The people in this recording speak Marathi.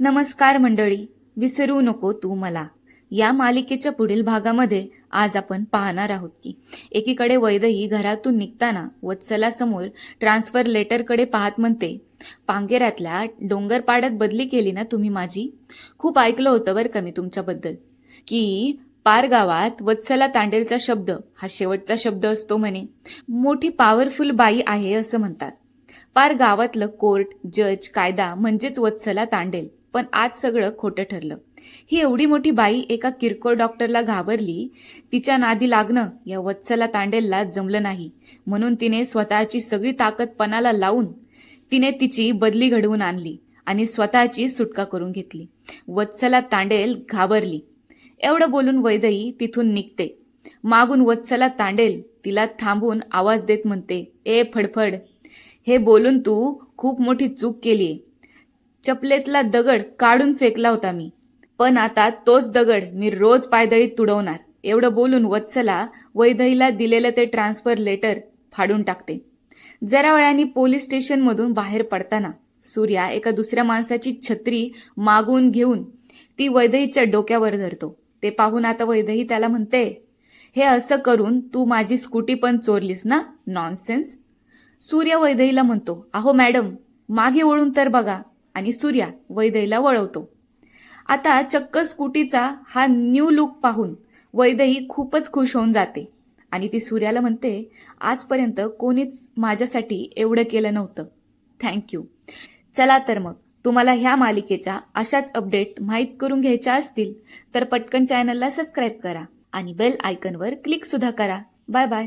नमस्कार मंडळी, विसरू नको तू मला. या मालिकेच्या पुढील भागामध्ये आज आपण पाहणार आहोत की एकीकडे वैदेही घरातून निघताना वत्सलासमोर ट्रान्सफर लेटरकडे पाहत म्हणते, पांगेरातल्या डोंगरपाड्यात बदली केली ना तुम्ही माझी. खूप ऐकलं होतं बरं का मी तुमच्याबद्दल, की पार गावात वत्सला तांडेलचा शब्द हा शेवटचा शब्द असतो म्हणे. मोठी पॉवरफुल बाई आहे असं म्हणतात. पार गावातलं कोर्ट, जज, कायदा म्हणजेच वत्सला तांडेल. पण आज सगळं खोटं ठरलं. ही एवढी मोठी बाई एका किरकोळ डॉक्टरला घाबरली. तिच्या नादी लागणं या वत्सला तांडेलला जमलं नाही, म्हणून तिने स्वतःची सगळी ताकद पणाला लावून तिने तिची बदली घडवून आणली आणि स्वतःची सुटका करून घेतली. वत्सला तांडेल घाबरली. एवढं बोलून वैदेही तिथून निघते. मागून वत्सला तांडेल तिला थांबून आवाज देत म्हणते, ए फडफड, हे बोलून तू खूप मोठी चूक केलीये. चपलेतला दगड काढून फेकला होता मी, पण आता तोच दगड मी रोज पायदळीत तुडवणार. एवढं बोलून वत्सला वैदेहीला दिलेलं ते ट्रान्सफर लेटर फाडून टाकते. जरा वेळाने पोलीस स्टेशनमधून बाहेर पडताना सूर्या एका दुसऱ्या माणसाची छत्री मागून घेऊन ती वैदेहीच्या डोक्यावर धरतो. ते पाहून आता वैदेही त्याला म्हणते, हे असं करून तू माझी स्कूटी पण चोरलीस ना, नॉनसेन्स. सूर्या वैदेहीला म्हणतो, अहो मॅडम, मागे वळून तर बघा, आणि सूर्या वैदेहीला वळवतो. आता चक्क स्कूटीचा हा न्यू लुक पाहून वैदेही खूपच खुश होऊन जाते आणि ती सूर्याला म्हणते, आजपर्यंत कोणीच माझ्यासाठी एवढं केलं नव्हतं, थँक्यू. चला तर मग, तुम्हाला ह्या मालिकेच्या अशाच अपडेट माहीत करून घ्यायच्या असतील तर पटकन चॅनलला सबस्क्राईब करा आणि बेल आयकॉनवर क्लिक सुद्धा करा. Bye bye.